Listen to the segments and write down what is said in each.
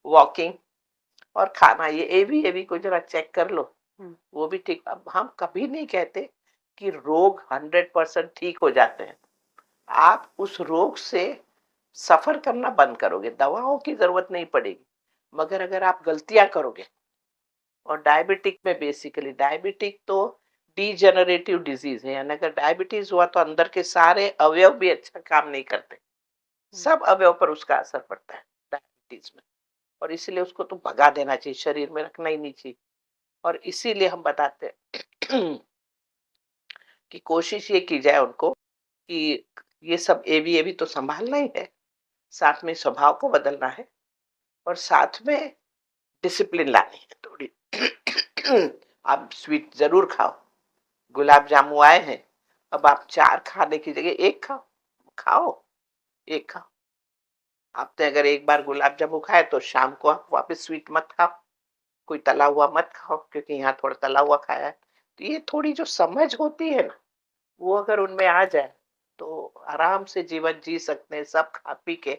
Walking और खाना, ये एबी को जरा चेक कर लो, हम्म, वो भी ठीक। अब हम कभी नहीं कहते कि रोग 100% ठीक हो जाते हैं। आप उस रोग से सफर करना बंद करोगे, दवाओं की जरूरत नहीं पड़ेगी। मगर अगर आप गलतियां करोगे, और डायबिटिक में बेसिकली, डायबिटिक तो डीजेनरेटिव डिजीज है, यानी अगर डायबिटीज हुआ तो अंदर के सारे अवयव भी अच्छा काम नहीं करते, हम्म, सब अवयव पर उसका असर पड़ता है डायबिटीज में। और इसीलिए उसको तो भगा देना चाहिए, शरीर में रखना ही नहीं चाहिए। और इसीलिए हम बताते हैं कि कोशिश ये की जाए उनको कि ये सब एवी एवी तो संभालना ही है, साथ में स्वभाव को बदलना है, और साथ में डिसिप्लिन लानी है थोड़ी। आप स्वीट जरूर खाओ, गुलाब जामुन आए हैं, अब आप 4 खाने की जगह 1 खाओ, खाओ, 1 खाओ। आपने अगर एक बार गुलाब जामुन खाए तो शाम को आप वापस स्वीट मत खाओ, कोई तला हुआ मत खाओ, क्योंकि यहाँ थोड़ा तला हुआ खाया है। तो ये थोड़ी जो समझ होती है ना, वो अगर उनमें आ जाए तो आराम से जीवन जी सकते हैं, सब खा पी के।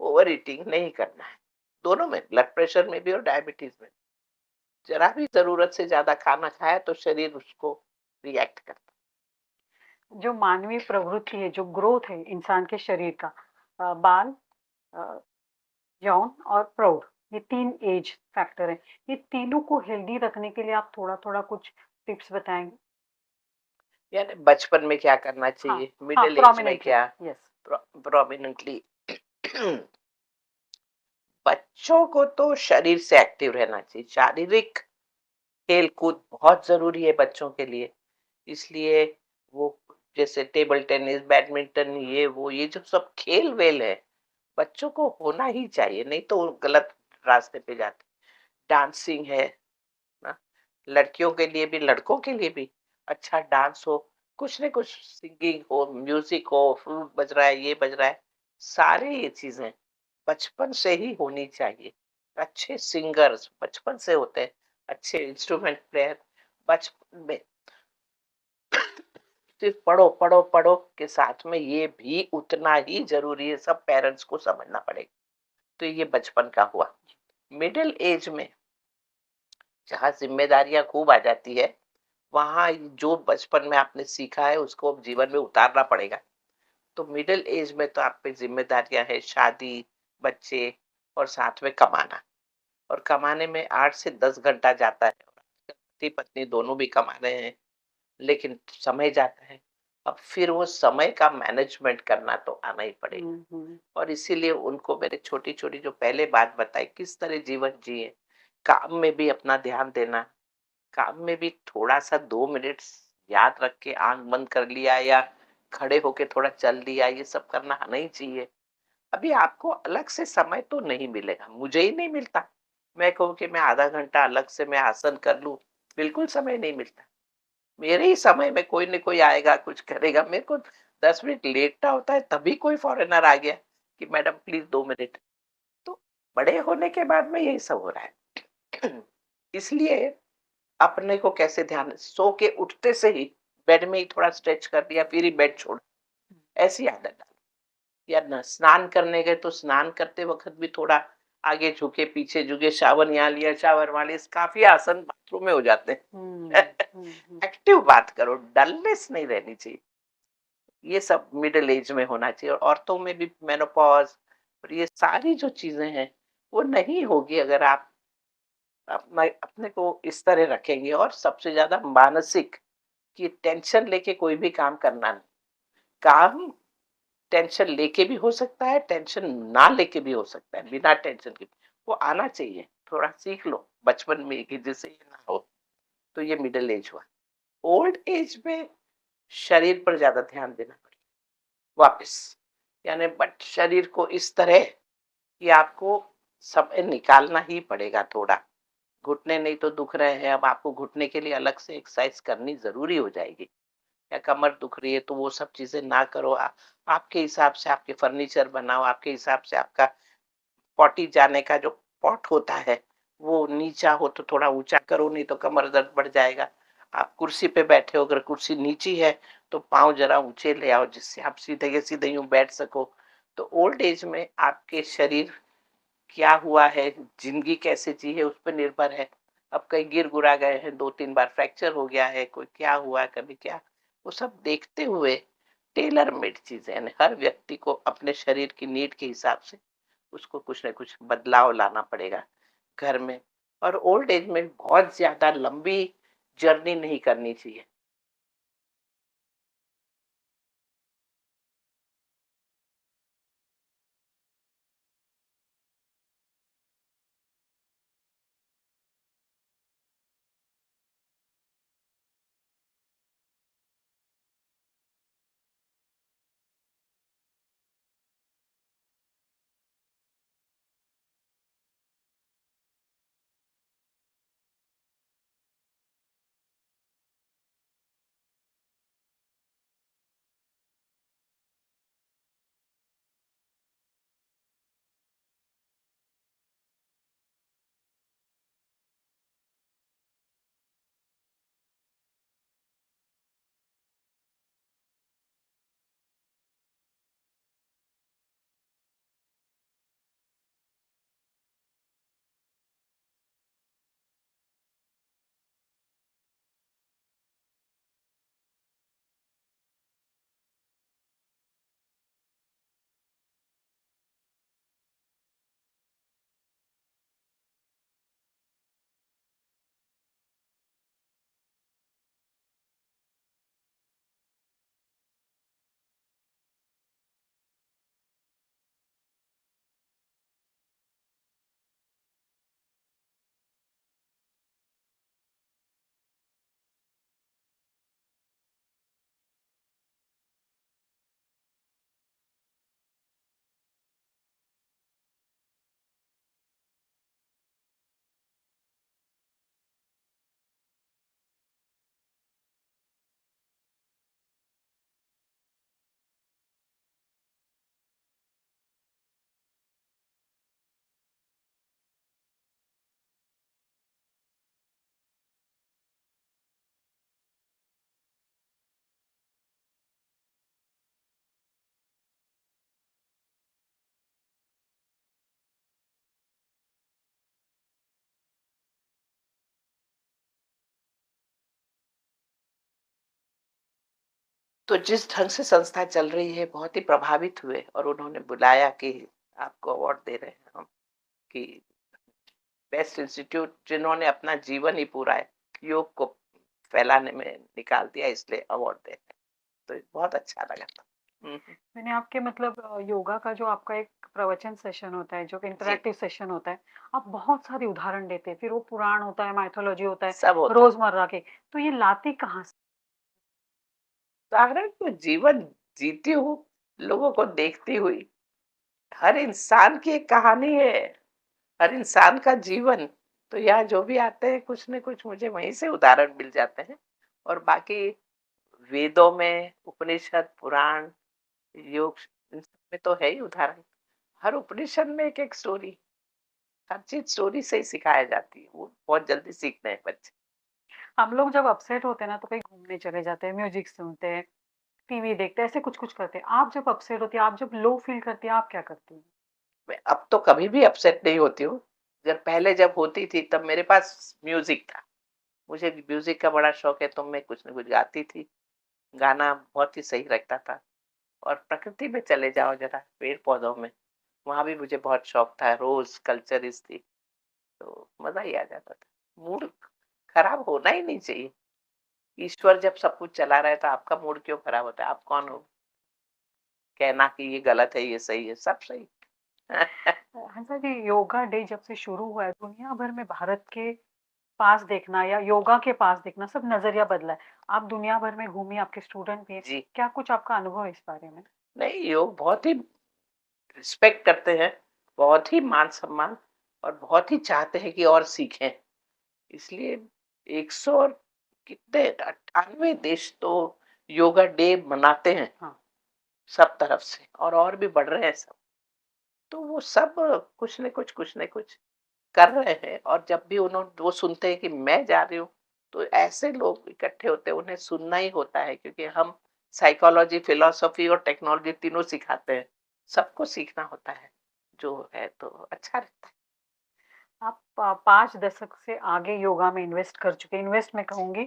ओवर ईटिंग नहीं करना है, दोनों में, ब्लड प्रेशर में भी और डायबिटीज में। जरा भी जरूरत से ज्यादा खाना खाया तो शरीर उसको रिएक्ट करता जो मानवीय प्रवृत्ति है, जो ग्रोथ है इंसान के शरीर का, बाल, अ, यौन और प्रौढ़, ये 3 एज फैक्टर है। ये तीनों को हेल्दी रखने के लिए आप थोड़ा-थोड़ा कुछ टिप्स बताएँगे? है। यानी बचपन में क्या करना हाँ, चाहिए, हाँ, मिडिल एज में प्रोमिनेंटली, क्या, यस। प्रोमिनेंटली। बच्चों को तो शरीर से एक्टिव रहना चाहिए, शारीरिक खेल कूद बहुत जरूरी है बच्चों के लिए। इसलिए वो, जैसे टेबल टेनिस, बैडमिंटन, ये जो सब खेल वेल है, बच्चों को होना ही चाहिए, नहीं तो वो गलत रास्ते पे जाते। डांसिंग है ना, लड़कियों के लिए भी लड़कों के लिए भी, अच्छा डांस हो, कुछ न कुछ, सिंगिंग हो, म्यूजिक हो, फ्लूट बज रहा है, ये बज रहा है, सारे ये चीजें बचपन से ही होनी चाहिए। अच्छे सिंगर्स बचपन से होते हैं, अच्छे इंस्ट्रूमेंट प्लेयर बचपन में। सिर्फ पढ़ो पढ़ो पढ़ो के साथ में ये भी उतना ही जरूरी है, सब पेरेंट्स को समझना पड़ेगा। तो ये बचपन का हुआ। मिडिल एज में जहाँ जिम्मेदारियां खूब आ जाती है, वहां जो बचपन में आपने सीखा है उसको अब जीवन में उतारना पड़ेगा। तो मिडिल एज में तो आप पे जिम्मेदारियां है, शादी, बच्चे, और साथ में कमाना। और कमाने में 8 से 10 घंटा जाता है, पति पत्नी दोनों भी कमा रहे हैं, लेकिन समय जाता है। अब फिर वो समय का मैनेजमेंट करना तो आना ही पड़ेगा। हुँ, हुँ। और इसीलिए उनको मैंने छोटी छोटी जो पहले बात बताई, किस तरह जीवन जिए, काम में भी अपना ध्यान देना, काम में भी थोड़ा सा 2 मिनट याद रख के आंख बंद कर लिया, या खड़े होके थोड़ा चल लिया, ये सब करना आना ही चाहिए। अभी आपको अलग से समय तो नहीं मिलेगा, मुझे ही नहीं मिलता। मैं कहूँ कि मैं आधा घंटा अलग से मैं आसन कर लूं, बिल्कुल समय नहीं मिलता। मेरे ही समय में कोई न कोई आएगा, कुछ करेगा। मेरे को 10 मिनट लेटना होता है, तभी कोई फॉरेनर आ गया कि मैडम प्लीज 2 मिनट। तो बड़े होने के बाद में यही सब हो रहा है। इसलिए अपने को कैसे ध्यान, सो के उठते से ही बेड में ही थोड़ा स्ट्रेच कर दिया, फिर ही बेड छोड़, ऐसी आदत डालो। या न स्नान करने गए तो स्नान करते वक्त भी थोड़ा आगे झुके, पीछे झुके, शावर यहाँ लिया, शावर वहां लिया, काफी आसन बाथरूम में हो जाते हुँ, हैं। हुँ, हुँ। एक्टिव बात करो, डलनेस नहीं रहनी चाहिए। ये सब मिडिल एज में होना चाहिए। और औरतों में भी मेनोपॉज और ये सारी जो चीजें हैं, वो नहीं होगी अगर आप अपना अपने को इस तरह रखेंगे। और सबसे ज्यादा मानसिक, कि टेंशन लेके कोई भी काम करना नहीं। काम टेंशन लेके भी हो सकता है, टेंशन ना लेके भी हो सकता है, बिना टेंशन के। वो आना चाहिए, थोड़ा सीख लो बचपन में कि जिससे ये ना हो। तो ये मिडिल एज हुआ। ओल्ड एज में शरीर पर ज्यादा ध्यान देना पड़ेगा वापस, यानी बट शरीर को इस तरह कि आपको समय निकालना ही पड़ेगा थोड़ा। घुटने नहीं तो दुख रहे हैं, अब आपको घुटने के लिए अलग से एक्सरसाइज करनी जरूरी हो जाएगी। या कमर दुख रही है तो वो सब चीजें ना करो। आपके हिसाब से आपके फर्नीचर बनाओ, आपके हिसाब से आपका पॉटी जाने का जो पॉट होता है वो नीचा हो तो थोड़ा ऊंचा करो, नहीं तो कमर दर्द बढ़ जाएगा। आप कुर्सी पे बैठे हो, अगर कुर्सी नीची है तो पाँव जरा ऊंचे ले आओ, जिससे आप सीधे के सीधे यूं बैठ सको। तो ओल्ड एज में आपके शरीर क्या हुआ है, ज़िंदगी कैसे जी है उस पे निर्भर है। अब कहीं गिर-गुरा गए हैं, 2-3 बार फ्रैक्चर हो गया है, कोई क्या हुआ, कभी क्या, वो सब देखते हुए टेलर मेड चीज़ें, यानी हर व्यक्ति को अपने शरीर की नीड के हिसाब से उसको कुछ न कुछ बदलाव लाना पड़ेगा घर में। और ओल्ड एज में बहुत ज़्यादा लंबी जर्नी नहीं करनी चाहिए। तो जिस ढंग से संस्था चल रही है, बहुत ही प्रभावित हुए और उन्होंने बुलाया कि आपको अवार्ड दे रहे हैं हम, कि बेस्ट इंस्टीट्यूट जिन्होंने अपना जीवन ही पूरा है योग को फैलाने में निकाल दिया, इसलिए अवार्ड दे रहे हैं। तो बहुत अच्छा लगा था। मैंने आपके मतलब योगा का जो आपका एक प्रवचन सेशन होता है, जो कि जी, इंटरैक्टिव सेशन होता है, आप बहुत सारे उदाहरण देते हैं, फिर वो पुराण होता है, माइथोलॉजी होता है, सब होता है। रोज़मर्रा के, तो ये लाते कहाँ से? उदाहरण तो जीवन जीती हूँ, लोगों को देखती हुई। हर इंसान की एक कहानी है, हर इंसान का जीवन। तो यहाँ जो भी आते हैं कुछ न कुछ मुझे वहीं से उदाहरण मिल जाते हैं। और बाकी वेदों में, उपनिषद, पुराण, योग, इन सब में तो है ही उदाहरण। हर उपनिषद में एक-एक स्टोरी, हर चीज़ स्टोरी से ही सिखाया जाती है। वो बहुत जल्दी सीखते हैं बच्चे। हम लोग जब अपसेट होते हैं ना, तो कहीं घूमने चले जाते हैं, म्यूज़िक सुनते हैं, टीवी देखते हैं, ऐसे कुछ-कुछ करते हैं। आप जब अपसेट होती हैं, आप जब लो फ़ील करती हैं, आप क्या करती हैं? मैं अब तो कभी भी अपसेट नहीं होती हूँ। जब पहले जब होती थी तब मेरे पास म्यूज़िक था। मुझे म्यूज़िक का बड़ा शौक है, तो मैं कुछ न कुछ गाती थी। गाना बहुत ही सही लगता था। और प्रकृति में चले जाओ ज़रा, पेड़-पौधों में, वहाँ भी मुझे बहुत शौक था। रोज़ कल्चरिस्ट थी, तो मज़ा ही आ जाता था। मूड खराब होना ही नहीं चाहिए। ईश्वर जब सब कुछ चला रहा है, तो आपका मूड क्यों खराब होता है? आप कौन हो कहना कि ये गलत है, ये सही है, सब सही। हंसा जी, योगा डे जब से शुरू हुआ है, दुनिया भर में भारत के पास देखना या योगा के पास देखना, सब नज़रिया बदला है। आप दुनिया भर में घूमी, आपके स्टूडेंट भी हैं। जी, क्या कुछ आपका अनुभव है इस बारे में? नहीं, योग बहुत ही रिस्पेक्ट करते हैं, बहुत ही मान-सम्मान, और बहुत ही चाहते हैं कि और सीखें। इसलिए 100 और कितने 98 देश तो योगा डे मनाते हैं, हाँ। सब तरफ से, और भी बढ़ रहे हैं सब। तो वो सब कुछ न कुछ कर रहे हैं। और जब भी वो सुनते हैं कि मैं जा रही हूँ, तो ऐसे लोग इकट्ठे होते हैं, उन्हें सुनना ही होता है, क्योंकि हम साइकोलॉजी, फिलॉसफी और टेक्नोलॉजी तीनों सिखाते हैं। सबको सीखना होता है। जो है तो अच्छा रहता है। आप 5 दशक से आगे योगा में इन्वेस्ट कर चुके हैं, इन्वेस्ट मैं कहूँगी।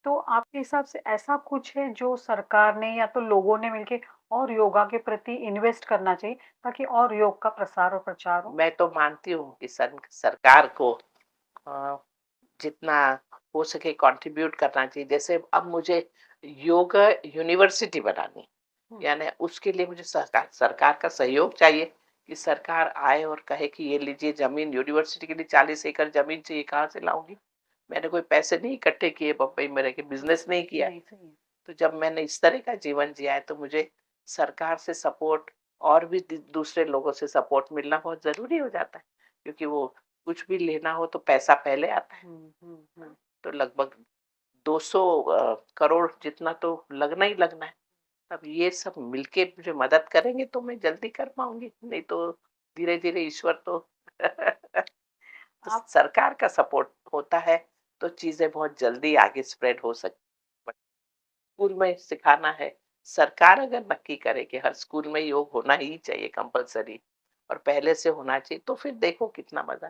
तो आपके हिसाब से ऐसा कुछ है जो सरकार ने या तो लोगों ने मिलके और योगा के प्रति इन्वेस्ट करना चाहिए ताकि और योग का प्रसार और प्रचार हो? मैं तो मानती हूँ कि सरकार को अ, जितना हो सके कंट्रीब्यूट करना चाहिए। जैसे अब मुझे योगा यूनिवर्सिटी बनानी, हुँ, यानी उसके लिए मुझे सरकार सरकार का सहयोग चाहिए कि सरकार आए और कहे कि ये लीजिए ज़मीन, यूनिवर्सिटी के लिए 40 एकड़ ज़मीन चाहिए, कहाँ से लाऊँगी? मैंने कोई पैसे नहीं इकट्ठे किए बम्बई में रह के, बिज़नेस नहीं किया है। नहीं सही है। तो जब मैंने इस तरह का जीवन जिया है तो मुझे सरकार से सपोर्ट और भी दूसरे लोगों से सपोर्ट मिलना बहुत जरूरी हो जाता है, क्योंकि वो कुछ भी लेना हो तो पैसा पहले आता है। हुँ, हुँ, हुँ। तो लगभग 200 करोड़ जितना तो लगना ही लगना है। अब ये सब मिलके मुझे मदद करेंगे तो मैं जल्दी कर पाऊंगी, नहीं तो धीरे धीरे ईश्वर तो तो आप सरकार का सपोर्ट होता है तो चीजें बहुत जल्दी आगे स्प्रेड हो सकती। स्कूल में सिखाना है, सरकार अगर नक्की करे कि हर स्कूल में योग होना ही चाहिए कंपल्सरी और पहले से होना चाहिए, तो फिर देखो कितना मजा